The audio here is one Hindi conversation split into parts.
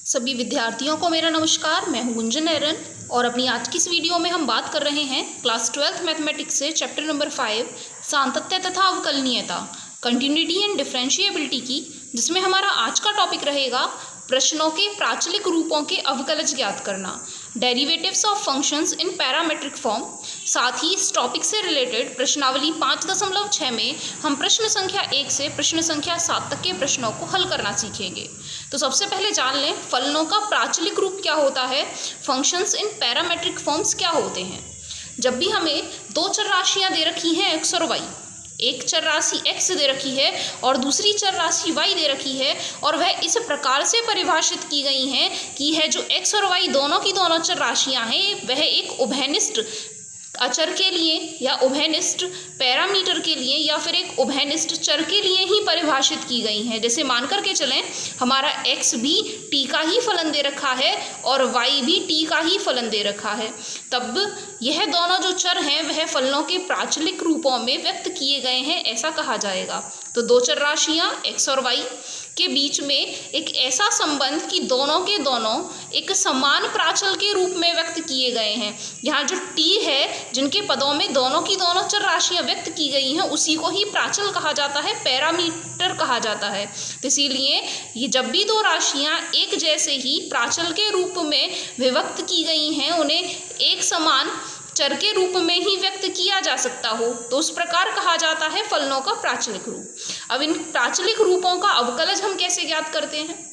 सभी विद्यार्थियों को मेरा नमस्कार। मैं हूं गुंजन एरन और अपनी आज की इस वीडियो में हम बात कर रहे हैं क्लास 12th मैथमेटिक्स से चैप्टर नंबर 5 सांतत्य तथा अवकलनीयता, कंटिन्यूटी एंड डिफरेंशिएबिलिटी की, जिसमें हमारा आज का टॉपिक रहेगा प्रश्नों के प्राचलिक रूपों के अवकलज ज्ञात करना, derivatives of functions in parametric form. साथ ही इस टॉपिक से रिलेटेड प्रश्नावली 5.6 में हम प्रश्न संख्या 1 से प्रश्न संख्या 7 तक के प्रश्नों को हल करना सीखेंगे। तो सबसे पहले जान लें फलनों का प्राचलिक रूप क्या होता है, फंक्शंस इन पैरामेट्रिक फॉर्म्स क्या होते हैं। जब भी हमें दो चर राशियाँ दे रखी हैं एक्स और वाई, एक चर राशि x दे रखी है और दूसरी चर राशि y दे रखी है, और वह इस प्रकार से परिभाषित की गई हैं कि है जो x और y दोनों की दोनों चर राशियां हैं वह एक उभयनिष्ठ अचर के लिए या उभयनिष्ठ पैरामीटर के लिए या फिर एक उभयनिष्ठ चर के लिए ही परिभाषित की गई हैं। जैसे मान कर के चलें हमारा x भी t का ही फलन दे रखा है और y भी t का ही फलन दे रखा है, तब यह दोनों जो चर हैं वह फलनों के प्राचलिक रूपों में व्यक्त किए गए हैं, ऐसा कहा जाएगा। तो दो चर राशियाँ x और y के बीच में एक ऐसा संबंध कि दोनों के दोनों एक समान प्राचल के रूप में व्यक्त किए गए हैं। यहाँ जो t है, जिनके पदों में दोनों की दोनों चर राशियाँ व्यक्त की गई हैं, उसी को ही प्राचल कहा जाता है, पैरामीटर कहा जाता है। तो इसीलिए ये जब भी दो राशियाँ एक जैसे ही प्राचल के रूप में विभक्त की गई हैं, उन्हें एक समान चर के रूप में ही व्यक्त किया जा सकता हो, तो उस प्रकार कहा जाता है फलनों का प्राचलिक रूप। अब इन प्राचलिक रूपों का अवकलज हम कैसे ज्ञात करते हैं।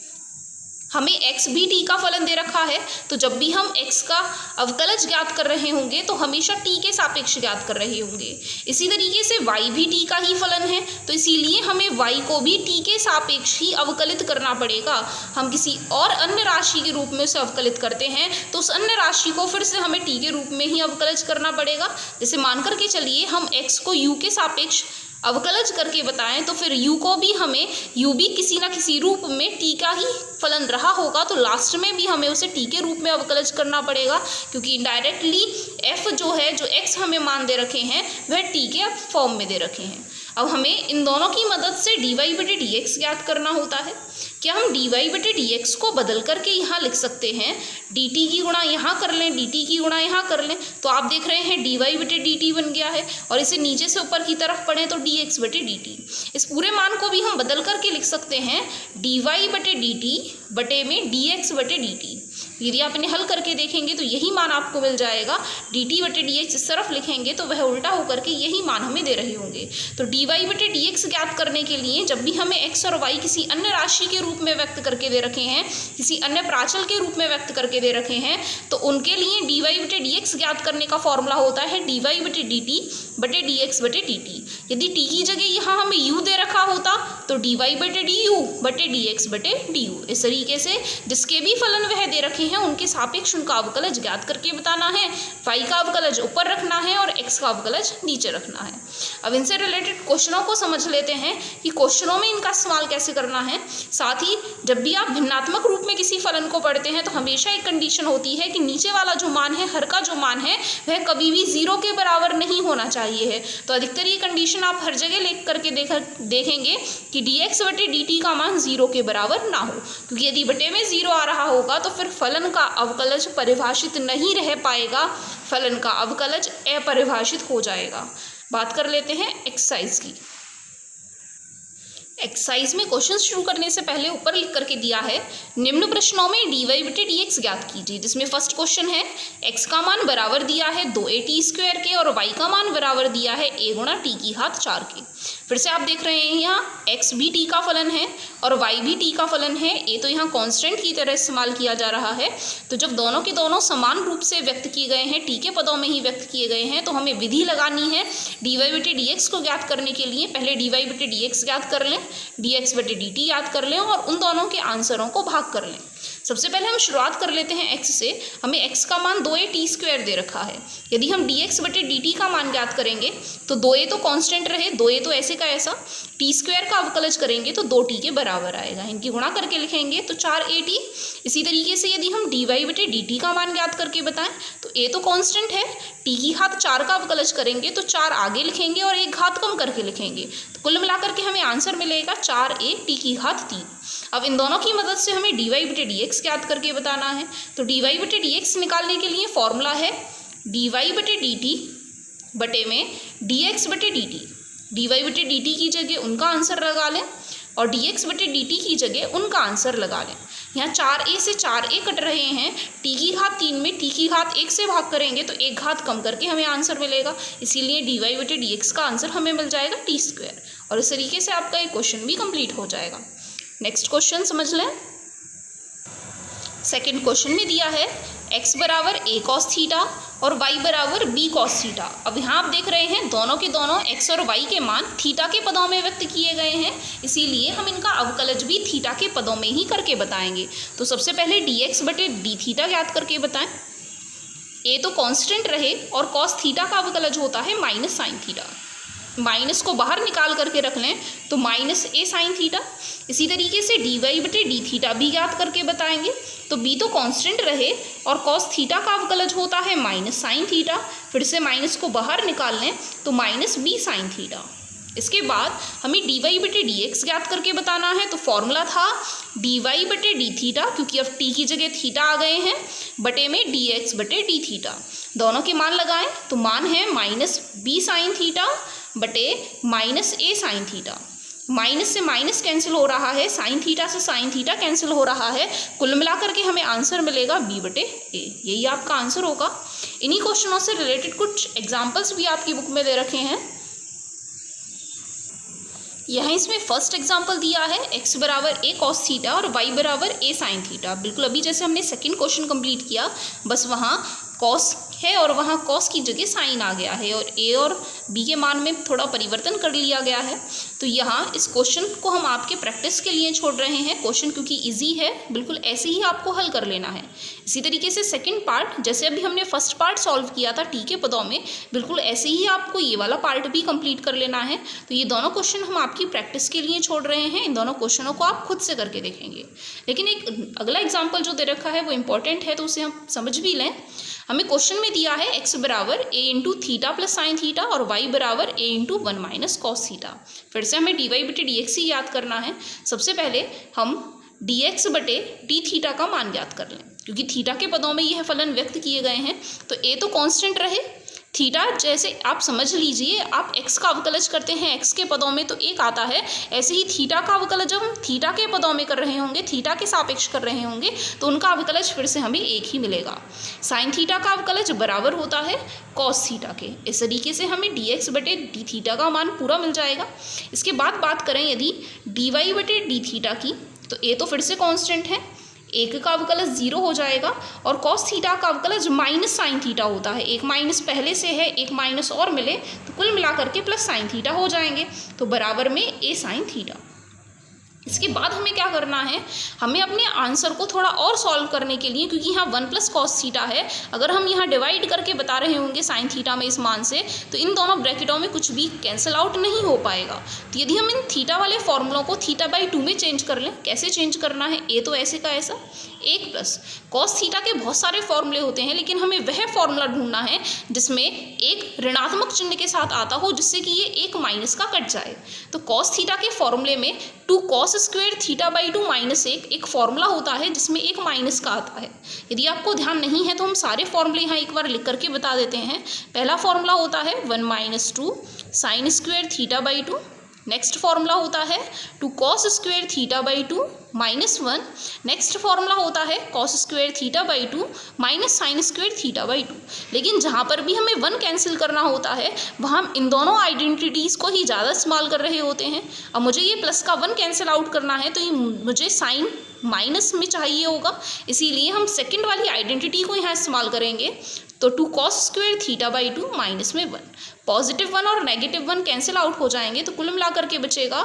हमें x भी t का फलन दे रखा है, तो जब भी हम x का अवकलज ज्ञात कर रहे होंगे तो हमेशा t के सापेक्ष ज्ञात कर रहे होंगे। इसी तरीके से y भी t का ही फलन है, तो इसीलिए हमें y को भी t के सापेक्ष ही अवकलित करना पड़ेगा। हम किसी और अन्य राशि के रूप में उसे अवकलित करते हैं तो उस अन्य राशि को फिर से हमें t के रूप में ही अवकलज करना पड़ेगा। जैसे मान करके चलिए हम x को u के सापेक्ष अवकलज करके बताएं तो फिर u को भी हमें u भी किसी ना किसी रूप में t का ही फलन रहा होगा, तो लास्ट में भी हमें उसे t के रूप में अवकलज करना पड़ेगा, क्योंकि इनडायरेक्टली f जो है, जो x हमें मान दे रखे हैं वह t के फॉर्म में दे रखे हैं। अब हमें इन दोनों की मदद से dy/dx ज्ञात करना होता है। क्या हम dy/dx को बदल करके यहाँ लिख सकते हैं, dt की गुणा यहाँ कर लें, dt की गुणा यहाँ कर लें, तो आप देख रहे हैं dy/dt बन गया है, और इसे नीचे से ऊपर की तरफ पढ़ें तो dx/dt। इस पूरे मान को भी हम बदल करके लिख सकते हैं dy/dt बटे में dx/dt। यदि आप इन्हें हल करके देखेंगे तो यही मान आपको मिल जाएगा। dt/dx इस तरफ लिखेंगे तो वह उल्टा होकर के यही मान हमें दे रहे होंगे। तो dy/dx ज्ञात करने के लिए जब भी हमें x और y किसी अन्य राशि के रूप में व्यक्त करके दे रखे हैं, किसी अन्य प्राचल के रूप में व्यक्त करके दे रखे हैं, तो उनके लिए dy/dx ज्ञात करने का फॉर्मूला होता है dy/dt बटे dx/dt। यदि t की जगह यहाँ हमें u दे रखा होता तो dy/du बटे dx/du। इस तरीके से जिसके भी फलन वह दे रखे हैं उनके सापेक्ष उनका अवकलज ज्ञात करके बताना है। y का अवकलज ऊपर रखना है और x का अवकलज नीचे रखना है। अब इनसे रिलेटेड क्वेश्चनों को समझ लेते हैं कि क्वेश्चनों में इनका इस्तेमाल कैसे करना है। साथ ही जब भी आप भिन्नात्मक रूप में किसी फलन को पढ़ते हैं तो हमेशा एक कंडीशन होती है कि नीचे वाला जो मान है, हर का जो मान है, वह कभी भी 0 के बराबर नहीं होना चाहिए है। तो अधिकतर ये कंडीशन आप हर जगह लिख करके देखेंगे कि dx/dt का मान 0 के बराबर ना हो, क्योंकि यदि बटे में 0 आ रहा होगा तो फिर फलन का अवकलज परिभाषित नहीं रह पाएगा, फलन का अवकलज अपरिभाषित हो जाएगा। बात कर लेते हैं एक्सरसाइज की। एक्सरसाइज में क्वेश्चन शुरू करने से पहले ऊपर लिख करके दिया है निम्न प्रश्नों में dy/dx ज्ञात कीजिए, जिसमें फर्स्ट क्वेश्चन है x का मान बराबर दिया है 2at² के और y का मान बराबर दिया है a गुणा t की घात 4 के। फिर से आप देख रहे हैं यहाँ x भी t का फलन है और y भी t का फलन है, a तो यहाँ कांस्टेंट की तरह इस्तेमाल किया जा रहा है। तो जब दोनों के दोनों समान रूप से व्यक्त किए गए हैं, t के पदों में ही व्यक्त किए गए हैं, तो हमें विधि लगानी है dy/dx को ज्ञात करने के लिए। पहले dy/dx ज्ञात कर लें, dx/dt याद कर लें और उन दोनों के आंसरों को भाग कर लें। सबसे पहले हम शुरुआत कर लेते हैं x से। हमें x का मान 2at² दे रखा है। यदि हम dx/dt का मान ज्ञात करेंगे तो 2a तो कांस्टेंट रहे, 2a तो ऐसे का ऐसा, t² का अवकलज करेंगे तो 2t के बराबर आएगा। इनकी गुणा करके लिखेंगे तो 4at। इसी तरीके से यदि हम dy/dt का मान ज्ञात करके बताएं तो a तो कांस्टेंट है, t की घात 4 का अवकलज करेंगे तो 4 आगे लिखेंगे और एक घात कम करके लिखेंगे, तो कुल मिलाकर के हमें आंसर मिलेगा 4a t की घात 3। अब इन दोनों की मदद से हमें dy बटे dx ज्ञात करके बताना है। तो dy बटे dx निकालने के लिए फॉर्मूला है dy बटे dt बटे में dx बटे dt। dy बटे dt की जगह उनका आंसर लगा लें और dx बटे dt की जगह उनका आंसर लगा लें। यहाँ 4a से 4a कट रहे हैं, t की घात 3 में t की घात 1 से भाग करेंगे तो एक घात कम करके हमें आंसर मिलेगा, इसीलिए dy बटे dx का आंसर हमें मिल जाएगा t²। और इस तरीके से आपका एक क्वेश्चन भी कंप्लीट हो जाएगा। नेक्स्ट क्वेश्चन समझ लें। सेकंड क्वेश्चन में दिया है x बराबर a cos थीटा और y बराबर b cos थीटा। अब यहाँ आप देख रहे हैं दोनों के दोनों x और y के मान थीटा के पदों में व्यक्त किए गए हैं, इसीलिए हम इनका अवकलज भी थीटा के पदों में ही करके बताएंगे। तो सबसे पहले dx बटे d थीटा ज्ञात करके बताएं। a तो कांस्टेंट रहे और cos थीटा का अवकलज होता है माइनस साइन थीटा, माइनस को बाहर निकाल करके रख लें तो माइनस a साइन थीटा। इसी तरीके से dy बटे d थीटा भी ज्ञात करके बताएंगे। तो b तो कांस्टेंट रहे और cos थीटा का अवकलज होता है माइनस साइन थीटा, फिर से माइनस को बाहर निकाल लें तो माइनस b साइन थीटा। इसके बाद हमें dy बटे dx ज्ञात करके बताना है। तो फॉर्मूला था dy बटे d थीटा, क्योंकि अब t की जगह थीटा आ गए हैं, बटे में dx बटे d थीटा। दोनों के मान लगाएं तो मान है माइनस b साइन थीटा बटे minus a sign theta. Minus से माइनस कैंसिल हो रहा है, साइन थीटा से साइन थीटा कैंसिल हो रहा है, कुल मिलाकर के हमें आंसर मिलेगा b बटे a। यही आपका आंसर होगा। इन्हीं क्वेश्चनों से रिलेटेड कुछ एग्जाम्पल्स भी आपकी बुक में दे रखे हैं। यहाँ इसमें फर्स्ट एग्जाम्पल दिया है x बराबर a cos थीटा और y बराबर a साइन थीटा। बिल्कुल अभी जैसे हमने सेकंड क्वेश्चन कंप्लीट किया, बस वहाँ cos है और वहाँ cos की जगह साइन आ गया है और a और b के मान में थोड़ा परिवर्तन कर लिया गया है। तो यहाँ इस क्वेश्चन को हम आपके प्रैक्टिस के लिए छोड़ रहे हैं। क्वेश्चन क्योंकि इजी है, बिल्कुल ऐसे ही आपको हल कर लेना है। इसी तरीके से सेकंड पार्ट, जैसे अभी हमने फर्स्ट पार्ट सॉल्व किया था t के पदों में, बिल्कुल ऐसे ही आपको ये वाला पार्ट भी कंप्लीट कर लेना है। तो ये दोनों क्वेश्चन हम आपकी प्रैक्टिस के लिए छोड़ रहे हैं। इन दोनों क्वेश्चनों को आप खुद से करके देखेंगे, लेकिन एक अगला एग्जाम्पल जो दे रखा है वो इंपॉर्टेंट है, तो उसे हम समझ भी लें। हमें क्वेश्चन में दिया है x बराबर a into theta plus sine theta और y बराबर a into 1 minus cos theta. फिर से हमें dy बटे dx ही याद करना है। सबसे पहले हम dx बटे d थीटा का मान ज्ञात कर लें, क्योंकि थीटा के पदों में यह फलन व्यक्त किए गए हैं। तो a तो कांस्टेंट रहे, थीटा जैसे आप समझ लीजिए आप x का अवकलज करते हैं x के पदों में तो 1 आता है, ऐसे ही थीटा का अवकलज जब हम थीटा के पदों में कर रहे होंगे, थीटा के सापेक्ष कर रहे होंगे, तो उनका अवकलज फिर से हमें 1 ही मिलेगा। साइन थीटा का अवकलज बराबर होता है कॉस थीटा के। इस तरीके से हमें dx बटे d थीटा का मान पूरा मिल जाएगा। इसके बाद बात करें यदि dy बटे d थीटा की, तो a तो फिर से कॉन्स्टेंट है, 1 का अवकलज 0 हो जाएगा और कॉस थीटा का अवकलज माइनस साइन थीटा होता है। एक माइनस पहले से है, एक माइनस और मिले तो कुल मिलाकर के प्लस साइन थीटा हो जाएंगे, तो बराबर में a साइन थीटा। इसके बाद हमें क्या करना है, हमें अपने आंसर को थोड़ा और सॉल्व करने के लिए, क्योंकि यहाँ 1 प्लस कॉस थीटा है, अगर हम यहाँ डिवाइड करके बता रहे होंगे साइन थीटा में इस मान से, तो इन दोनों ब्रैकेटों में कुछ भी कैंसिल आउट नहीं हो पाएगा। तो यदि हम इन थीटा वाले फॉर्मूलों को थीटा बाई 2 में चेंज कर लें, कैसे चेंज करना है, ए तो ऐसे का ऐसा 1 प्लस कॉस थीटा के बहुत सारे फॉर्मूले होते हैं, लेकिन हमें वह फॉर्मूला ढूंढना है जिसमें एक ऋणात्मक चिन्ह के साथ आता हो, जिससे कि ये 1 माइनस का कट जाए। तो कॉस थीटा के फॉर्मूले में 2 cos square theta by 2 minus 1 एक फॉर्मूला होता है जिसमें 1 माइनस का आता है। यदि आपको ध्यान नहीं है तो हम सारे फॉर्मूले यहाँ एक बार लिख करके बता देते हैं। पहला फॉर्मूला होता है 1 minus 2 sine square theta by 2। Next formula होता है 2 cos square theta by 2 minus 1। Next formula होता है cos square theta by 2 minus sine square theta by 2। लेकिन जहाँ पर भी हमें 1 कैंसिल करना होता है वहाँ हम इन दोनों आइडेंटिटीज़ को ही ज़्यादा इस्तेमाल कर रहे होते हैं। अब मुझे ये प्लस का 1 कैंसिल आउट करना है तो ये मुझे साइन माइनस में चाहिए होगा, इसीलिए हम सेकेंड वाली आइडेंटिटी को यहाँ इस्तेमाल करेंगे। तो 2 cos square theta by 2 minus में 1, पॉजिटिव 1 और नेगेटिव 1 कैंसिल आउट हो जाएंगे तो कुल मिलाकर के बचेगा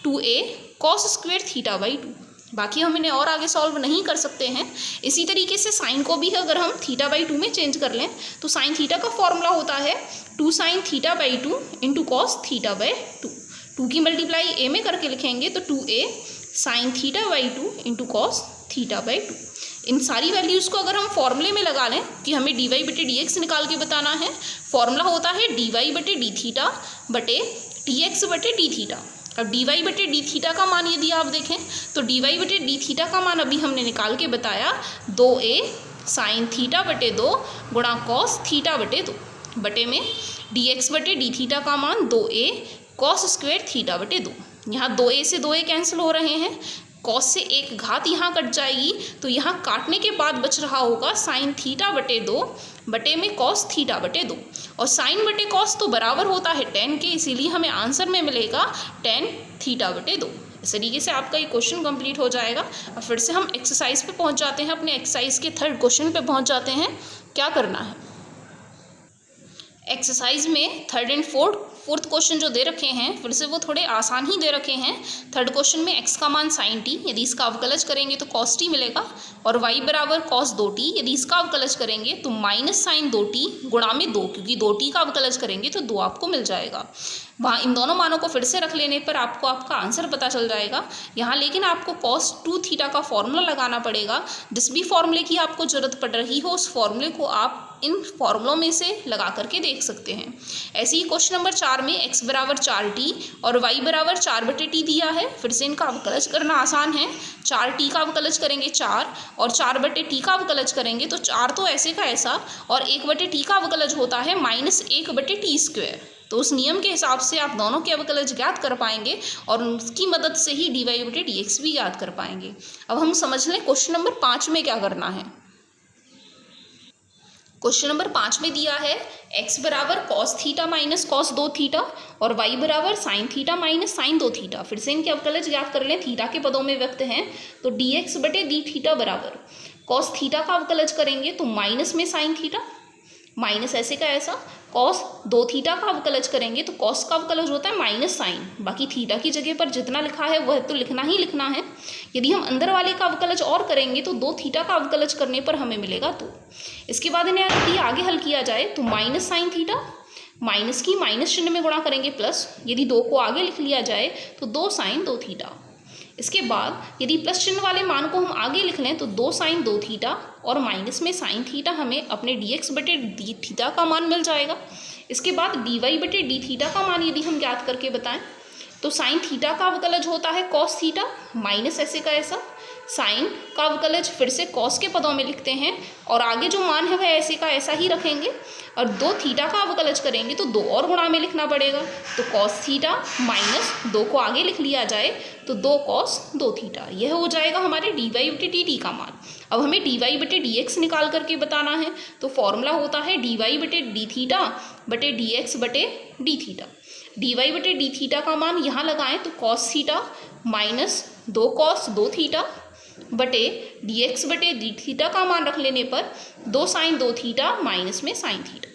2a cos square theta by 2। बाकी हम इन्हें और आगे सॉल्व नहीं कर सकते हैं। इसी तरीके से साइन को भी अगर हम थीटा बाई 2 में चेंज कर लें तो साइन थीटा का फॉर्मूला होता है 2 sine theta by 2 into cos theta by 2। 2 की मल्टीप्लाई a में करके लिखेंगे तो 2a sine theta by 2 into cos theta by 2। इन सारी वैल्यूज़ को अगर हम फॉर्मूले में लगा लें कि हमें dy बटे dx निकाल के बताना है, फॉर्मूला होता है dy बटे d थीटा बटे dx बटे d थीटा। अब डी वाई बटे डी थीटा का मान यदि आप देखें तो डी वाई बटे डी थीटा का मान अभी हमने निकाल के बताया 2a साइन थीटा बटे 2 गुणा कॉस थीटा बटे 2 बटे में डी एक्स बटे डी थीटा का मान 2a कॉस स्क्वायर थीटा बटे 2। यहाँ 2a से 2a कैंसिल हो रहे हैं, कॉस से एक घात यहाँ कट जाएगी, तो यहाँ काटने के बाद बच रहा होगा साइन थीटा बटे 2 बटे में कॉस थीटा बटे 2। और साइन बटे कॉस तो बराबर होता है tan के, इसीलिए हमें आंसर में मिलेगा tan थीटा बटे 2। इस तरीके से आपका ये क्वेश्चन कंप्लीट हो जाएगा। अब फिर से हम एक्सरसाइज पे पहुँच जाते हैं, अपने एक्सरसाइज के 3rd क्वेश्चन पे पहुँच जाते हैं। क्या करना है एक्सरसाइज में 3rd एंड 4th क्वेश्चन जो दे रखे हैं फिर से वो थोड़े आसान ही दे रखे हैं। 3rd क्वेश्चन में x का मान sin t, यदि इसका अवकलज करेंगे तो cos t मिलेगा, और y बराबर cos 2t, यदि इसका अवकलज करेंगे तो माइनस साइन 2t गुणा में 2, क्योंकि 2t का अवकलज करेंगे तो 2 आपको मिल जाएगा। वहाँ इन दोनों मानों को फिर से रख लेने पर आपको आपका आंसर पता चल जाएगा। यहाँ लेकिन आपको cos 2 थीटा का फॉर्मूला लगाना पड़ेगा। जिस भी फॉर्मूले की आपको ज़रूरत पड़ रही हो उस फॉर्मूले को आप इन फॉर्मूलों में से लगा करके देख सकते हैं। ऐसे ही क्वेश्चन नंबर 4 में x बराबर 4t और y बराबर 4 बटे t दिया है। फिर से इनका अवकलज करना आसान है। 4t का अवकलज करेंगे 4 और 4 बटे t का अवकलज करेंगे तो 4 तो ऐसे का ऐसा, और 1 बटे t का अवकलज होता है -1 बटे t स्क्वायर। तो उस नियम के हिसाब से आप दोनों के अवकलज ज्ञात कर पाएंगे और उसकी मदद से ही डी वाई बटे डी एक्स भी ज्ञात कर पाएंगे। अब हम समझ लें क्वेश्चन नंबर 5 में क्या करना है। क्वेश्चन नंबर 5 में दिया है x बराबर cos theta minus cos 2 theta और y बराबर sine theta minus sine 2 theta. फिर से इनके अवकलज ज्ञात कर लें, थीटा के पदों में व्यक्त हैं तो dx बटे डी थीटा बराबर कॉस थीटा का अवकलज करेंगे तो माइनस में साइन थीटा, माइनस ऐसे का ऐसा, कॉस 2 थीटा का अवकलज करेंगे तो कॉस का अवकलज होता है माइनस साइन, बाकी थीटा की जगह पर जितना लिखा है वह तो लिखना ही लिखना है। यदि हम अंदर वाले का अवकलज और करेंगे तो 2 थीटा का अवकलज करने पर हमें मिलेगा 2। इसके बाद इन्हें यदि आगे हल किया जाए तो माइनस साइन थीटा, माइनस की माइनस चिन्ह में गुणा करेंगे प्लस, यदि 2 को आगे लिख लिया जाए तो 2 साइन 2 थीटा। इसके बाद यदि प्लस चिन्ह वाले मान को हम आगे लिख लें तो 2 साइन 2 थीटा और माइनस में साइन थीटा, हमें अपने dx बटे डी थीटा का मान मिल जाएगा। इसके बाद dy बटे डी थीटा का मान यदि हम ज्ञात करके बताएं तो साइन थीटा का अवकलज होता है कॉस थीटा माइनस ऐसे का ऐसा, साइन का अवकलज फिर से कॉस के पदों में लिखते हैं और आगे जो मान है वह ऐसे का ऐसा ही रखेंगे, और 2 थीटा का अवकलज करेंगे तो 2 और गुणा में लिखना पड़ेगा, तो कॉस थीटा माइनस 2 को आगे लिख लिया जाए तो 2 कॉस 2 थीटा। यह हो जाएगा हमारे डी वाई बटे डी टी का मान। अब हमें डी वाई बटे डी एक्स निकाल करके बताना है, तो फॉर्मूला होता है डी वाई बटे डी थीटा बटे डी एक्स बटे डी थीटा। डी वाई बटे डी थीटा का मान यहाँ लगाएं तो cos theta minus 2 cos 2 theta बटे डी एक्स बटे डी थीटा का मान रख लेने पर 2 साइन 2 थीटा माइनस में साइन थीटा।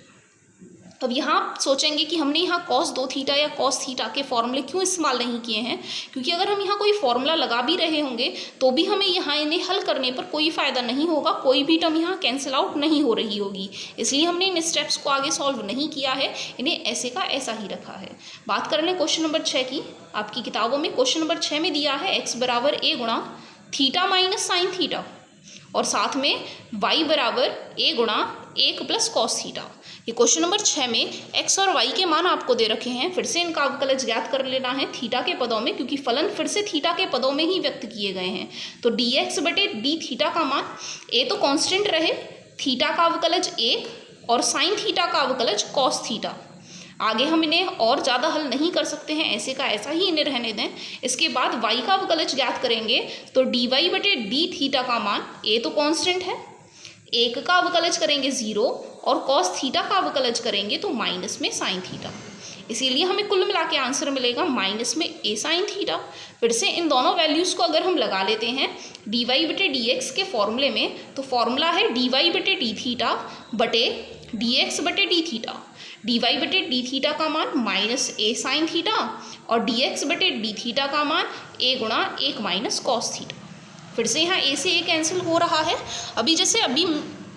अब यहाँ आप सोचेंगे कि हमने यहाँ कॉस 2 थीटा या कॉस थीटा के फॉर्मूले क्यों इस्तेमाल नहीं किए हैं, क्योंकि अगर हम यहाँ कोई फॉर्मूला लगा भी रहे होंगे तो भी हमें यहाँ इन्हें हल करने पर कोई फ़ायदा नहीं होगा, कोई भी टर्म यहाँ कैंसिल आउट नहीं हो रही होगी, इसलिए हमने इन स्टेप्स को आगे सॉल्व नहीं किया है, इन्हें ऐसे का ऐसा ही रखा है। बात कर लें क्वेश्चन नंबर 6 की। आपकी किताबों में क्वेश्चन नंबर 6 में दिया है x बराबर a गुणा थीटा माइनस साइन थीटा और साथ में y बराबर a गुणा 1 प्लस कॉस थीटा। ये क्वेश्चन नंबर 6 में x और y के मान आपको दे रखे हैं। फिर से इनका अवकलज ज्ञात कर लेना है थीटा के पदों में, क्योंकि फलन फिर से थीटा के पदों में ही व्यक्त किए गए हैं। तो dx बटे डी थीटा का मान a तो कांस्टेंट रहे, थीटा का अवकलज 1 और साइन थीटा का अवकलज कॉस थीटा। आगे हम इन्हें और ज़्यादा हल नहीं कर सकते हैं, ऐसे का ऐसा ही इन्हें रहने दें। इसके बाद y का अवकलज ज्ञात करेंगे तो dy बटे डी थीटा का मान a तो कांस्टेंट है, 1 का अवकलज करेंगे 0 और कॉस थीटा का अवकलज करेंगे तो माइनस में साइन थीटा। इसीलिए हमें कुल मिला के आंसर मिलेगा माइनस में a साइन थीटा। फिर से इन दोनों वैल्यूज़ को अगर हम लगा लेते हैं dy बटे डी एक्स के फॉर्मूले में, तो फॉर्मूला है dy बटे डी थीटा बटे dx बटे डी थीटा। dy बटे डी थीटा का मान माइनस a साइन थीटा और dx बटे डी थीटा का मान a गुणा 1 माइनस कॉस थीटा। फिर से यहाँ a से a कैंसिल हो रहा है। अभी जैसे अभी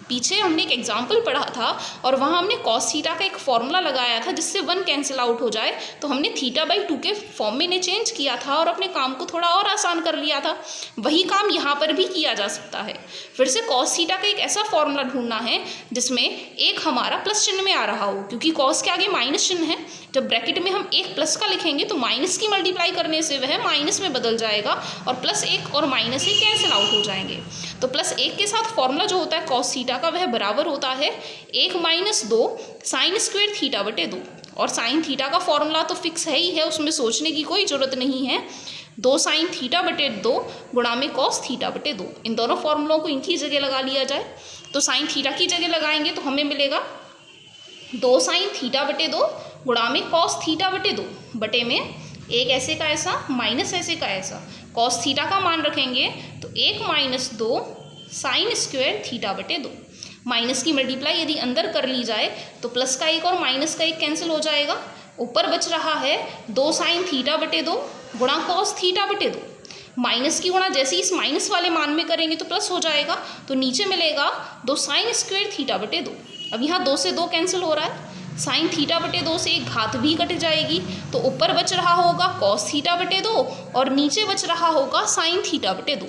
पीछे हमने एक एग्जाम्पल पढ़ा था और वहाँ हमने कॉस थीटा का एक फॉर्मूला लगाया था जिससे 1 कैंसिल आउट हो जाए, तो हमने थीटा बाई 2 के फॉर्म में इन्हें चेंज किया था और अपने काम को थोड़ा और आसान कर लिया था। वही काम यहाँ पर भी किया जा सकता है। फिर से कॉस थीटा का एक ऐसा फॉर्मूला ढूंढना है जिसमें एक हमारा प्लस चिन्ह में आ रहा हो, क्योंकि कॉस के आगे माइनस चिन्ह है, जब ब्रैकेट में हम एक प्लस का लिखेंगे तो माइनस की मल्टीप्लाई करने से वह माइनस में बदल जाएगा और प्लस एक और माइनस एक कैंसिल आउट हो जाएंगे। तो प्लस एक के साथ फॉर्मूला जो होता है कॉस थीटा का वह बराबर होता है 1 - 2 साइन स्क्वायर थीटा बटे 2। और साइन थीटा का फॉर्मूला तो फिक्स है ही है, उसमें सोचने की कोई ज़रूरत नहीं है। 2 साइन थीटा बटे 2 गुणा में कॉस थीटा बटे 2। इन दोनों फॉर्मूलों को इनकी जगह लगा लिया जाए तो साइन थीटा की जगह लगाएंगे तो हमें मिलेगा 2 साइन थीटा बटे 2 गुणा में कॉस थीटा बटे 2 बटे में एक ऐसे का ऐसा माइनस ऐसे का ऐसा। कॉस थीटा का मान रखेंगे तो 1 - 2 साइन स्क्वायर थीटा बटे 2। माइनस की मल्टीप्लाई यदि अंदर कर ली जाए तो प्लस का एक और माइनस का एक कैंसिल हो जाएगा। ऊपर बच रहा है 2 साइन थीटा बटे 2 गुणा कॉस थीटा बटे 2। माइनस की गुणा जैसे ही इस माइनस वाले मान में करेंगे तो प्लस हो जाएगा, तो नीचे मिलेगा 2 साइन स्क्वायर थीटा बटे 2। अब यहाँ 2 से 2 कैंसिल हो रहा है, साइन थीटा बटे 2 से एक घात भी कट जाएगी, तो ऊपर बच रहा होगा कॉस थीटा बटे 2 और नीचे बच रहा होगा साइन थीटा बटे 2।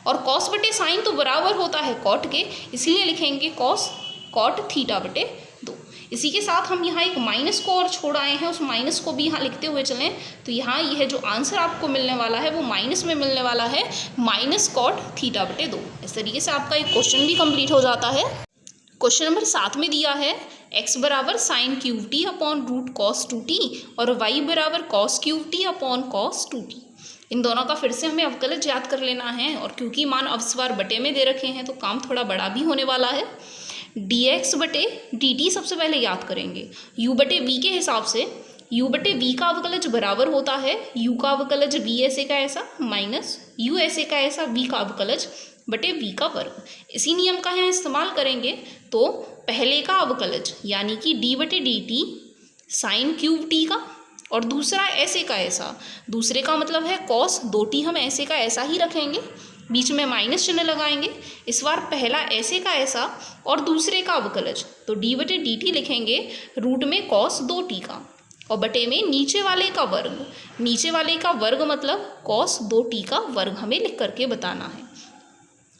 और कॉस बटे साइन तो बराबर होता है कॉट के, इसलिए लिखेंगे कॉस कॉट थीटा बटे 2। इसी के साथ हम यहाँ एक माइनस को और छोड़ आए हैं, उस माइनस को भी यहाँ लिखते हुए चलें तो यहाँ यह जो आंसर आपको मिलने वाला है वो माइनस में मिलने वाला है माइनस कॉट थीटा बटे 2। इस तरीके से आपका एक क्वेश्चन भी कंप्लीट हो जाता है। क्वेश्चन नंबर 7 में दिया है x बराबर sine cube t upon root cos 2t और y बराबर cos cube t upon cos 2t। इन दोनों का फिर से हमें अवकलज याद कर लेना है और क्योंकि मान अब इस बार बटे में दे रखे हैं तो काम थोड़ा बड़ा भी होने वाला है। dx बटे dt सबसे पहले याद करेंगे, u बटे v के हिसाब से u बटे v का अवकलज बराबर होता है u का अवकलज v ऐसे का ऐसा माइनस u ऐसे का ऐसा v का अवकलज बटे v का वर्ग। इसी नियम का यहाँ इस्तेमाल करेंगे तो पहले का अवकलज यानी कि d बटे dt साइन क्यूब t का और दूसरा ऐसे का ऐसा, दूसरे का मतलब है कॉस 2t, हम ऐसे का ऐसा ही रखेंगे, बीच में माइनस चिन्ह लगाएंगे। इस बार पहला ऐसे का ऐसा और दूसरे का अवकलज तो d बटे dt लिखेंगे रूट में कॉस 2t का और बटे में नीचे वाले का वर्ग। नीचे वाले का वर्ग मतलब कॉस 2t का वर्ग हमें लिख करके बताना है।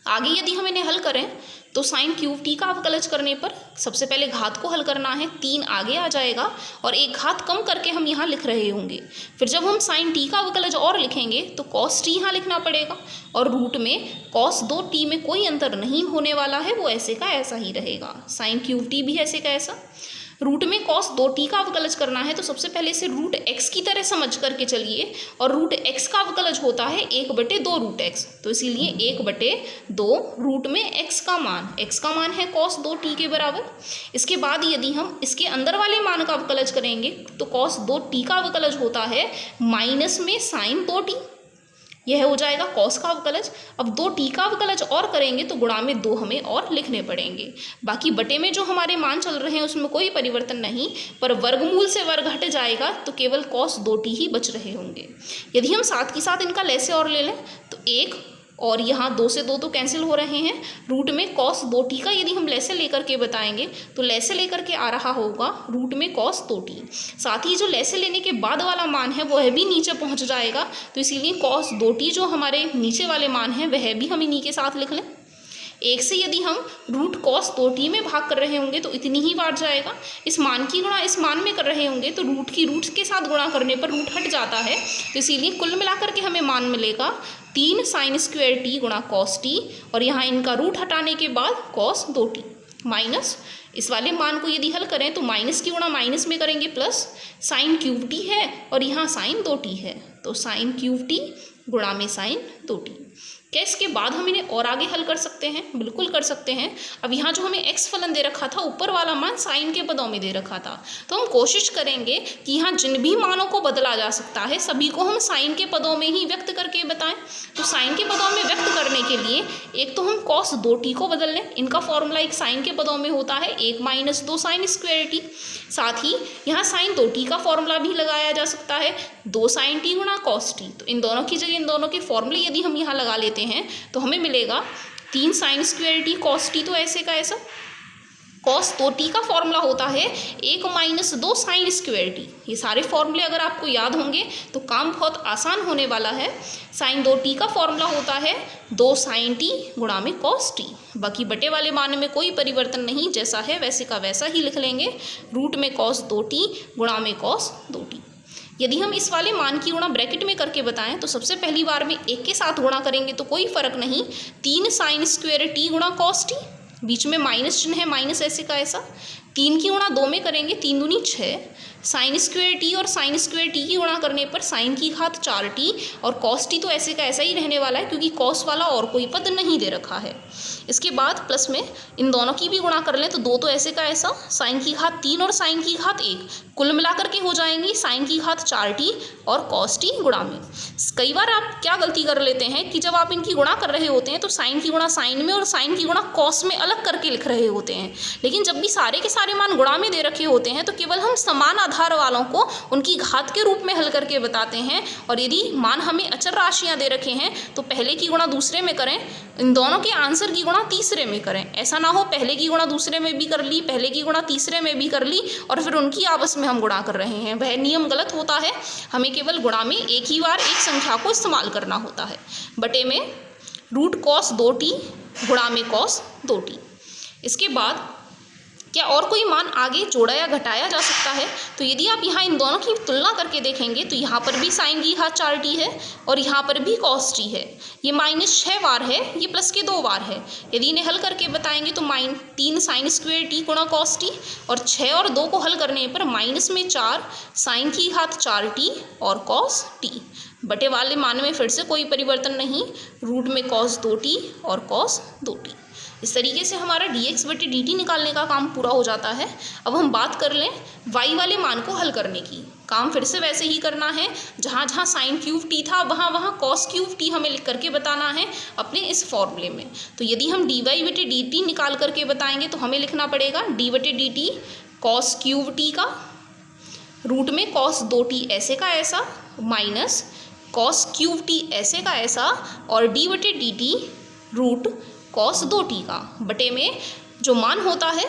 आगे यदि हम इन्हें हल करें तो साइन क्यूब टी का अवकलज करने पर सबसे पहले घात को हल करना है, 3 आगे आ जाएगा और एक घात कम करके हम यहाँ लिख रहे होंगे। फिर जब हम साइन टी का अवकलज और लिखेंगे तो कॉस टी यहाँ लिखना पड़ेगा और रूट में कॉस 2t में कोई अंतर नहीं होने वाला है, वो ऐसे का ऐसा ही रहेगा। साइन क्यूब टी भी ऐसे का ऐसा। रूट में कॉस 2t का अवकलज करना है तो सबसे पहले इसे रूट x की तरह समझ करके चलिए और रूट x का अवकलज होता है 1/2 रूट x, तो इसीलिए 1/2 रूट में x का मान है कॉस 2t के बराबर। इसके बाद यदि हम इसके अंदर वाले मान का अवकलज करेंगे तो कॉस 2t का अवकलज होता है माइनस में साइन 2t, यह हो जाएगा कॉस का अवकलज। अब 2t का अवकलज और करेंगे तो गुणा में 2 हमें और लिखने पड़ेंगे। बाकी बटे में जो हमारे मान चल रहे हैं उसमें कोई परिवर्तन नहीं, पर वर्गमूल से वर्ग हट जाएगा तो केवल कॉस 2t ही बच रहे होंगे। यदि हम साथ के साथ इनका लैसे और ले लें तो 1 और यहाँ 2 से 2 तो कैंसिल हो रहे हैं। रूट में कॉस 2t का यदि हम लैसे लेकर के बताएंगे तो लैसे लेकर के आ रहा होगा रूट में कॉस 2t। साथ ही जो लैसे लेने के बाद वाला मान है वह भी नीचे पहुँच जाएगा, तो इसीलिए कॉस 2t जो हमारे नीचे वाले मान हैं वह भी हम इन्हीं के साथ लिख लें। 1 से यदि हम रूट कॉस 2t में भाग कर रहे होंगे तो इतनी ही बार जाएगा। इस मान की गुणा इस मान में कर रहे होंगे तो रूट की रूट के साथ गुणा करने पर रूट हट जाता है, तो इसीलिए कुल मिलाकर के हमें मान मिलेगा 3 साइन स्क्वायर टी गुणा कॉस टी और यहाँ इनका रूट हटाने के बाद कॉस 2t माइनस इस वाले मान को यदि हल करें तो माइनस की गुणा माइनस में करेंगे प्लस साइन क्यूब टी है और यहाँ साइन 2t है, तो साइन क्यूब टी गुणा में साइन 2t। क्या इसके बाद हम इन्हें और आगे हल कर सकते हैं? बिल्कुल कर सकते हैं। अब यहाँ जो हमें x फलन दे रखा था ऊपर वाला मान साइन के पदों में दे रखा था, तो हम कोशिश करेंगे कि यहाँ जिन भी मानों को बदला जा सकता है सभी को हम साइन के पदों में ही व्यक्त करके बताएं। तो साइन के पदों में व्यक्त करने के लिए एक तो हम cos 2t को बदल लें, इनका फॉर्मूला एक साइन के पदों में होता है 1 - 2 साइन स्क्वायर टी। साथ ही यहाँ साइन 2t का फॉर्मूला भी लगाया जा सकता है 2 साइन टी गुणा कॉस टी। तो इन दोनों की जगह इन दोनों के फॉर्मूले यदि हम यहाँ लगा लेते हैं तो हमें मिलेगा 3 sine square t cos T, तो ऐसे का ऐसा कॉस 2t का फॉर्मूला होता है 1 माइनस 2 साइन स्क्वायर टी। ये सारे फॉर्मूले अगर आपको याद होंगे तो काम बहुत आसान होने वाला है। साइन 2t का फॉर्मूला होता है 2 साइन टी गुणा में कॉस टी। बाकी बटे वाले मान में कोई परिवर्तन नहीं, जैसा है वैसे का वैसा ही लिख लेंगे। रूट में कॉस 2t गुणा में कॉस 2t। यदि हम इस वाले मान की गुणा ब्रैकेट में करके बताएं तो सबसे पहली बार में 1 के साथ गुणा करेंगे तो कोई फर्क नहीं। 3 साइन स्क्वायर टी गुणा कॉस टी, बीच में माइनस चिन्ह है, माइनस ऐसे का ऐसा। 3 की गुणा 2 में करेंगे, 3 दूनी 6। साइन स्क्वायर टी और साइन स्क्वायर टी की गुणा करने पर साइन की घात 4t और कॉस टी तो ऐसे का ऐसा ही रहने वाला है क्योंकि कॉस वाला और कोई पद नहीं दे रखा है। इसके बाद प्लस में इन दोनों की भी गुणा कर लें तो 2 तो ऐसे का ऐसा, साइन की घात 3 और साइन की घात 1 कुल मिलाकर के हो जाएंगी साइन की घात 4t और कॉस टी गुणा में। कई बार आप क्या गलती कर लेते हैं कि जब आप इनकी गुणा कर रहे होते हैं तो साइन की गुणा साइन में और साइन की गुणा कॉस में अलग करके लिख रहे होते हैं। लेकिन जब भी सारे के सारे मान गुणा में दे रखे होते हैं तो केवल हम समान आधार वालों को उनकी घात के रूप में हल करके बताते हैं। और यदि मान हमें अचर राशियां दे रखे हैं तो पहले की गुणा दूसरे में करें, इन दोनों के आंसर की गुणा तीसरे में करें। ऐसा ना हो पहले की गुणा दूसरे में भी कर ली, पहले की गुणा तीसरे में भी कर ली और फिर उनकी आपस में हम गुणा कर रहे हैं, वह नियम गलत होता है। हमें केवल गुणा में एक ही बार एक संख्या को इस्तेमाल करना होता है। बटे में रूट कॉस 2t गुणा में कॉस 2t। इसके बाद क्या और कोई मान आगे जोड़ा या घटाया जा सकता है? तो यदि आप यहाँ इन दोनों की तुलना करके देखेंगे तो यहाँ पर भी साइन की घात 4t है और यहाँ पर भी कॉस टी है। ये माइनस 6 बार है, ये प्लस के 2 बार है। यदि इन्हें हल करके बताएंगे तो 3 साइन स्क्वायर टी गुणा कॉस टी और 6 और 2 को हल करने पर माइनस में 4 साइन की घात 4t और कॉस टी। बटे वाले मान में फिर से कोई परिवर्तन नहीं, रूट में कॉस 2t और कॉस 2t। इस तरीके से हमारा dx बटे dt निकालने का काम पूरा हो जाता है। अब हम बात कर लें y वाले मान को हल करने की। काम फिर से वैसे ही करना है, जहाँ जहाँ साइन क्यूब टी था वहाँ वहाँ कॉस क्यूब टी हमें लिख करके बताना है अपने इस फॉर्मूले में। तो यदि हम dy बटे dt निकाल करके बताएंगे तो हमें लिखना पड़ेगा d बटे dt कॉस क्यूब टी का रूट में कॉस 2t ऐसे का ऐसा माइनस कॉस क्यूब टी ऐसे का ऐसा और d बटे dt रूट कॉस 2t का बटे में जो मान होता है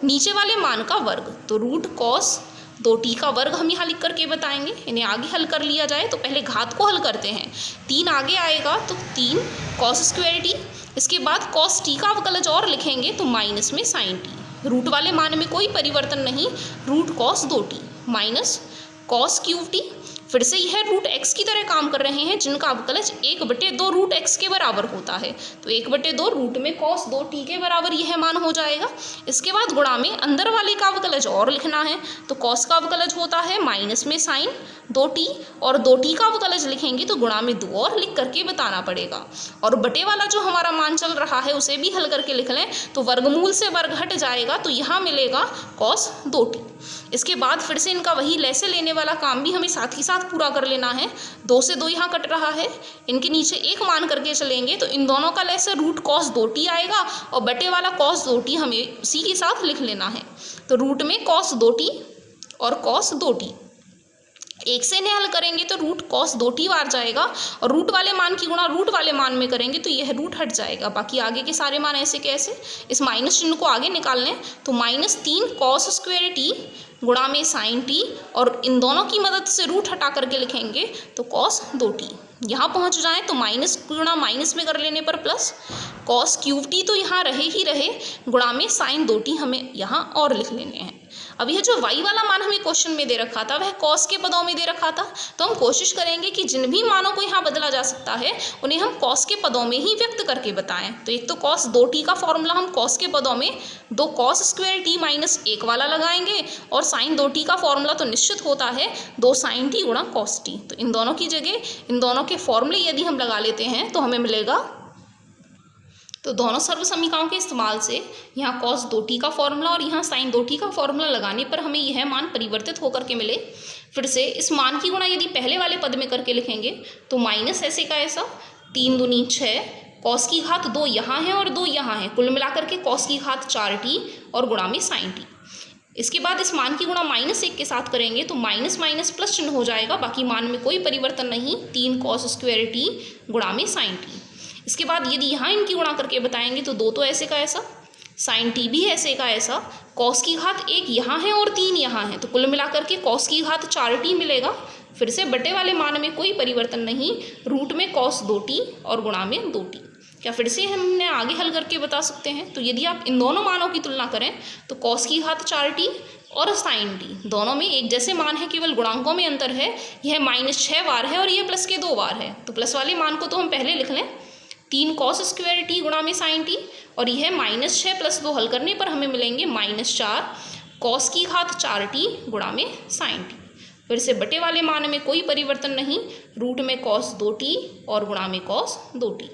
नीचे वाले मान का वर्ग, तो रूट कॉस 2t का वर्ग हम यहाँ लिख करके बताएंगे। इन्हें आगे हल कर लिया जाए तो पहले घात को हल करते हैं। 3 आगे आएगा तो 3 कॉस स्क्वायर टी, इसके बाद कॉस टी का अवकलज और लिखेंगे तो माइनस में साइन टी। रूट वाले मान में कोई परिवर्तन नहीं, root cos 2t minus cos cube t. फिर से यह रूट x की तरह काम कर रहे हैं जिनका अवकलज 1/2 रूट x के बराबर होता है। तो 1/2 रूट में कॉस 2t के बराबर यह मान हो जाएगा। इसके बाद गुणा में अंदर वाले का अवकलज और लिखना है, तो कॉस का अवकलज होता है माइनस में साइन 2t और 2t का अवकलज लिखेंगे तो गुणा में 2 और लिख करके बताना पड़ेगा। और बटे वाला जो हमारा मान चल रहा है उसे भी हल करके लिख लें तो वर्गमूल से वर्ग हट जाएगा तो यहाँ मिलेगा कॉस 2t। इसके बाद फिर से इनका वही लैसे लेने वाला काम भी हमें साथ ही साथ पूरा कर लेना है। 2 से 2 यहाँ कट रहा है, इनके नीचे 1 मान करके चलेंगे तो इन दोनों का लैसे रूट कॉस 2t आएगा और बटे वाला कॉस 2t हमें उसी के साथ लिख लेना है। तो रूट में कॉस 2t और कॉस 2t 1 से इन्हें हल करेंगे तो रूट कॉस 2t बार जाएगा और रूट वाले मान की गुणा रूट वाले मान में करेंगे तो यह रूट हट जाएगा। बाकी आगे के सारे मान ऐसे कैसे, इस माइनस चिन्ह को आगे निकाल लें तो -3 कॉस स्क्वायर टी गुणा में साइन टी और इन दोनों की मदद से रूट हटा करके लिखेंगे तो कॉस 2t। यहाँ पहुँच जाएं तो माइनस गुणा माइनस में कर लेने पर प्लस कॉस क्यूब टी तो यहाँ रहे ही रहे गुणा में साइन 2t हमें यहाँ और लिख लेने हैं। अब यह जो y वाला मान हमें क्वेश्चन में दे रखा था वह कॉस के पदों में दे रखा था, तो हम कोशिश करेंगे कि जिन भी मानों को यहाँ बदला जा सकता है उन्हें हम कॉस के पदों में ही व्यक्त करके बताएं। तो एक तो कॉस 2t का फॉर्मूला हम कॉस के पदों में 2 कॉस स्क्वायर टी माइनस 1 वाला लगाएंगे और साइन 2t का फॉर्मूला तो निश्चित होता है 2 साइन टी गुणा कॉस टी। तो इन दोनों की जगह इन दोनों के फॉर्मूले यदि हम लगा लेते हैं तो हमें मिलेगा, तो दोनों सर्व समीकरणों के इस्तेमाल से यहाँ cos 2t का फॉर्मूला और यहाँ sin 2t का फॉर्मूला लगाने पर हमें यह मान परिवर्तित होकर के मिले। फिर से इस मान की गुणा यदि पहले वाले पद में करके लिखेंगे तो माइनस ऐसे का ऐसा 3 दूनी 6 cos की घात 2 यहाँ है और 2 यहाँ है, कुल मिलाकर के cos की घात 4t और गुणा में sin t। इसके बाद इस मान की गुणा -1 के साथ करेंगे तो माइनस माइनस प्लस चिन्ह हो जाएगा। बाकी मान में कोई परिवर्तन नहीं, 3 cos स्क्वायर टी गुणा में sin t। इसके बाद यदि यहाँ इनकी गुणा करके बताएंगे तो 2 तो ऐसे का ऐसा साइन टी भी ऐसे का ऐसा, कॉस की घात 1 यहाँ है और 3 यहाँ है, तो कुल मिलाकर के कॉस की घात 4t मिलेगा। फिर से बटे वाले मान में कोई परिवर्तन नहीं, रूट में कॉस 2t और गुणा में 2t। क्या फिर से हमने आगे हल करके बता सकते हैं? तो यदि आप इन दोनों मानों की तुलना करें तो कॉस की घात 4t और साइन टी दोनों में एक जैसे मान है, केवल गुणांकों में अंतर है। यह -6 बार है और यह प्लस के 2 बार है, तो प्लस वाले मान को तो हम पहले लिख लें, 3 कॉस स्क्वायर टी गुणा में साइन टी, और यह -6 + 2 हल करने पर हमें मिलेंगे -4 कॉस की घात 4t गुणा में साइन टी। फिर से बटे वाले मान में कोई परिवर्तन नहीं, रूट में कॉस 2t और गुणा में कॉस 2t।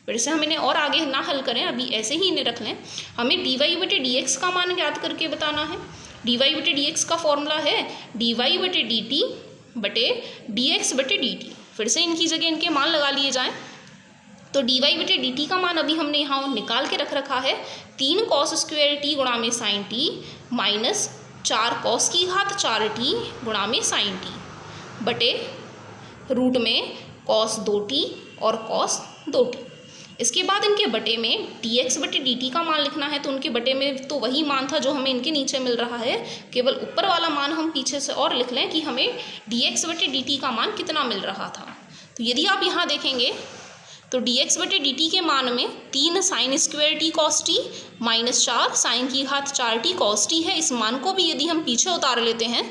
फिर से हम इन्हें और आगे ना हल करें, अभी ऐसे ही इन्हें रख लें। हमें dy/dx का मान ज्ञात करके बताना है। dy/dx का फॉर्मूला है dy/dt बटे dx/dt। फिर से इनकी जगह इनके मान लगा लिए जाएं, तो dy/dt का मान अभी हमने यहाँ निकाल के रख रखा है, 3 कॉस स्क्वायर टी गुणा में साइन टी माइनस 4 कॉस की घात 4t गुणा में साइन टी बटे रूट में कॉस 2t और कॉस 2t। इसके बाद इनके बटे में dx/dt का मान लिखना है, तो उनके बटे में तो वही मान था जो हमें इनके नीचे मिल रहा है, केवल ऊपर वाला मान हम पीछे से और लिख लें कि हमें dx/dt का मान कितना मिल रहा था। तो यदि आप यहाँ देखेंगे तो dx/dt के मान में 3 sine square t cos t minus 4 sine की घात 4t कॉस टी है। इस मान को भी यदि हम पीछे उतार लेते हैं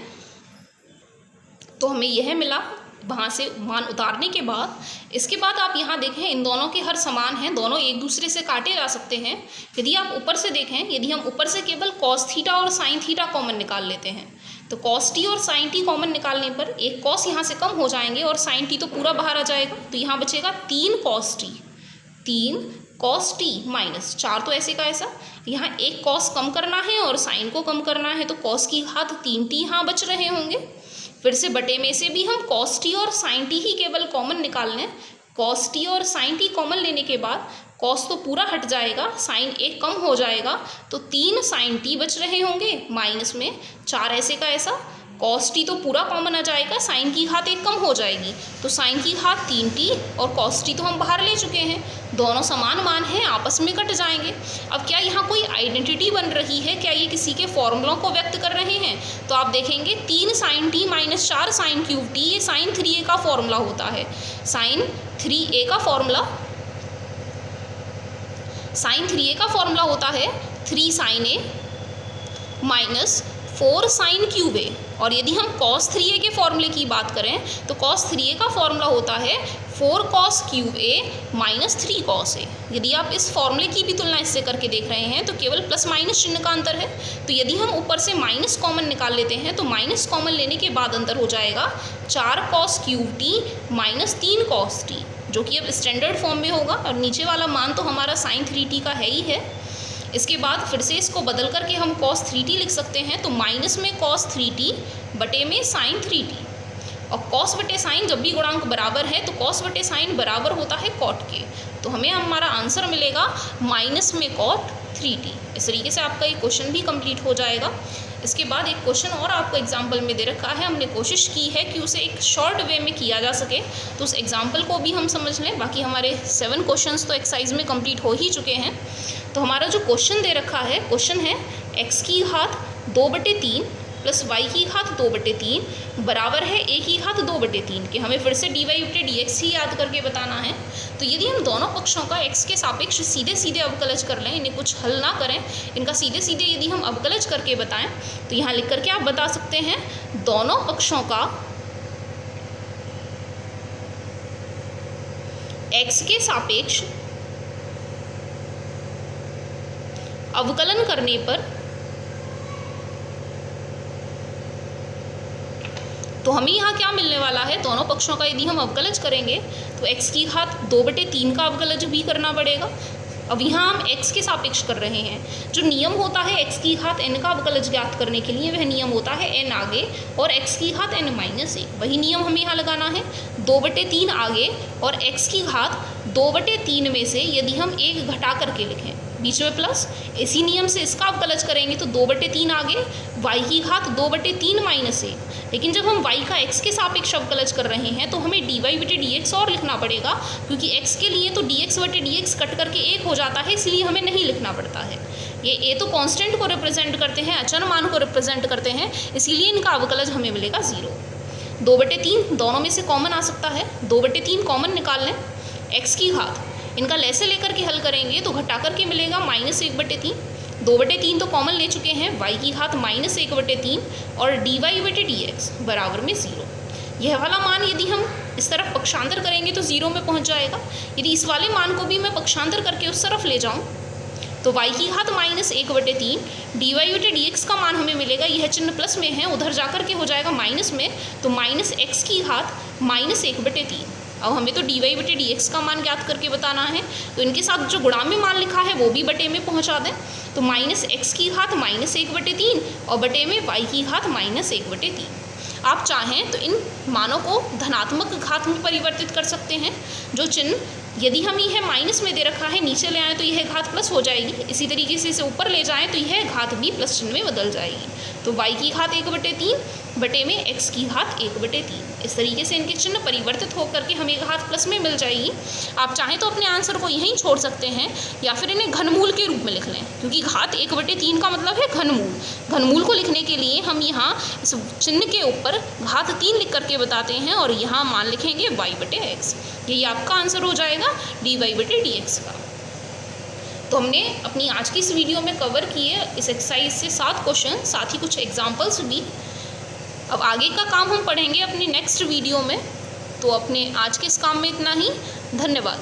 तो हमें यह मिला वहाँ से मान उतारने के बाद। इसके बाद आप यहाँ देखें, इन दोनों के हर समान हैं, दोनों एक दूसरे से काटे जा सकते हैं। यदि आप ऊपर से देखें, यदि हम ऊपर से केवल कॉस थीटा और साइन थीटा कॉमन निकाल लेते हैं तो कॉस टी और साइन टी कॉमन निकालने पर एक कॉस यहाँ से कम हो जाएंगे और साइन टी तो पूरा बाहर आ जाएगा, तो यहाँ बचेगा 3 कॉस टी माइनस 4 तो ऐसे का ऐसा। यहाँ एक कॉस कम करना है और साइन को कम करना है, तो कॉस की घात 3t यहाँ बच रहे होंगे। फिर से बटे में से भी हम कॉस टी और साइन टी ही केवल कॉमन निकाल लें। कॉस टी और साइन टी कॉमन लेने के बाद कॉस तो पूरा हट जाएगा, साइन एक कम हो जाएगा, तो 3 साइन टी बच रहे होंगे माइनस में 4 ऐसे का ऐसा। कॉस टी तो पूरा कॉमन आ जाएगा, साइन की घात एक कम हो जाएगी, तो साइन की घात 3t और कॉस टी तो हम बाहर ले चुके हैं, दोनों समान मान हैं, आपस में कट जाएंगे। अब क्या यहाँ कोई आइडेंटिटी बन रही है? क्या ये किसी के फॉर्मूलों को व्यक्त कर रहे हैं? तो आप देखेंगे 3 sine t minus 4 sine cube t, ये साइन 3a का फॉर्मूला होता है। साइन 3a का फॉर्मूला होता है 3 sine a minus 4 sine cube a. और यदि हम cos 3a के फॉर्मूले की बात करें तो cos 3a का फॉर्मूला होता है 4 cos cube a minus 3 cos a। यदि आप इस फॉर्मूले की भी तुलना इससे करके देख रहे हैं तो केवल प्लस माइनस चिन्ह का अंतर है, तो यदि हम ऊपर से माइनस कॉमन निकाल लेते हैं तो माइनस कॉमन लेने के बाद अंतर हो जाएगा 4 cos cube t minus 3 cos t, जो कि अब स्टैंडर्ड फॉर्म में होगा, और नीचे वाला मान तो हमारा साइन 3t का है ही है। इसके बाद फिर से इसको बदल करके हम cos 3t लिख सकते हैं, तो माइनस में cos 3t बटे में साइन 3t, और cos बटे साइन जब भी गुणांक बराबर है तो cos बटे साइन बराबर होता है cot के, तो हमें हमारा आंसर मिलेगा माइनस में cot 3t। इस तरीके से आपका ये क्वेश्चन भी कंप्लीट हो जाएगा। इसके बाद एक क्वेश्चन और आपको एग्जाम्पल में दे रखा है, हमने कोशिश की है कि उसे एक शॉर्ट वे में किया जा सके, तो उस एग्जाम्पल को भी हम समझ लें। बाकी हमारे 7 क्वेश्चंस तो एक्सरसाइज में कंप्लीट हो ही चुके हैं। तो हमारा जो क्वेश्चन दे रखा है, क्वेश्चन है x की घात 2/3 प्लस y की घात 2/3 बराबर है a की घात 2/3 के। हमें फिर से dy/dx ही याद करके बताना है। तो यदि हम दोनों पक्षों का x के सापेक्ष सीधे सीधे अवकलज कर लें, इन्हें कुछ हल ना करें, इनका सीधे सीधे यदि हम अवकलज करके बताएं तो यहाँ लिख करके आप बता सकते हैं दोनों पक्षों का x के सापेक्ष अवकलन करने पर तो हमें यहाँ क्या मिलने वाला है, दोनों पक्षों का यदि हम अवकलज करेंगे तो x की घात 2/3 का अवकलज भी करना पड़ेगा। अब यहाँ हम x के सापेक्ष कर रहे हैं, जो नियम होता है x की घात n का अवकलज ज्ञात करने के लिए, वह नियम होता है n आगे और x की घात n-1, वही नियम हमें यहाँ लगाना है। 2/3 आगे और x की घात 2/3 में से यदि हम 1 घटा करके लिखें, बीच में प्लस, इसी नियम से इसका अवकलज करेंगे तो 2/3 आगे, y की घात 2/3 माइनस 1। लेकिन जब हम y का x के सापेक्ष अवकलज कर रहे हैं तो हमें dy/dx और लिखना पड़ेगा, क्योंकि x के लिए तो dx/dx कट करके 1 हो जाता है, इसलिए हमें नहीं लिखना पड़ता है। ये a तो कांस्टेंट को रिप्रेजेंट करते हैं, अचर मान को रिप्रेजेंट करते हैं, इसीलिए इनका अवकलज हमें मिलेगा 0। 2/3 दोनों में से कॉमन आ सकता है, 2/3 कॉमन निकाल लें। x की घात इनका लैसे लेकर के हल करेंगे तो घटा करके मिलेगा -1/3। 2/3 तो कॉमन ले चुके हैं, y की घात -1/3 और dy/dx बराबर में 0। यह वाला मान यदि हम इस तरफ पक्षांतर करेंगे तो 0 में पहुंच जाएगा। यदि इस वाले मान को भी मैं पक्षांतर करके उस तरफ ले जाऊं तो y की घात -1/3 dy/dx का मान हमें मिलेगा, यह चिन्ह प्लस में है, उधर जाकर के हो जाएगा माइनस में, तो -x की घात -1/3। अब हमें तो dy/dx का मान ज्ञात करके बताना है, तो इनके साथ जो गुणा में मान लिखा है वो भी बटे में पहुंचा दें, तो -x की घात -1/3 और बटे में y की घात -1/3। आप चाहें तो इन मानों को धनात्मक घात में परिवर्तित कर सकते हैं। जो चिन्ह यदि हम यह माइनस में दे रखा है नीचे ले आएँ तो यह घात प्लस हो जाएगी, इसी तरीके से इसे ऊपर ले जाएं तो यह घात भी प्लस चिन्ह में बदल जाएगी। तो y की घात 1/3 बटे में x की घात 1/3, इस तरीके से इनके चिन्ह परिवर्तित होकर के हमें घात प्लस में मिल जाएगी। आप चाहें तो अपने आंसर को यहीं छोड़ सकते हैं या फिर इन्हें घनमूल के रूप में लिख लें, क्योंकि घात 1/3 का मतलब है घनमूल। घनमूल को लिखने के लिए हम यहाँ इस चिन्ह के ऊपर घात 3 लिख करके बताते हैं और यहाँ मान लिखेंगे y/x। यही आपका आंसर हो जाएगा dy/dx का। तो हमने अपनी आज की इस वीडियो में कवर किए इस एक्सरसाइज से 7 क्वेश्चन, साथ ही कुछ एग्जाम्पल्स भी। अब आगे का काम हम पढ़ेंगे अपनी नेक्स्ट वीडियो में। तो अपने आज के इस काम में इतना ही। धन्यवाद।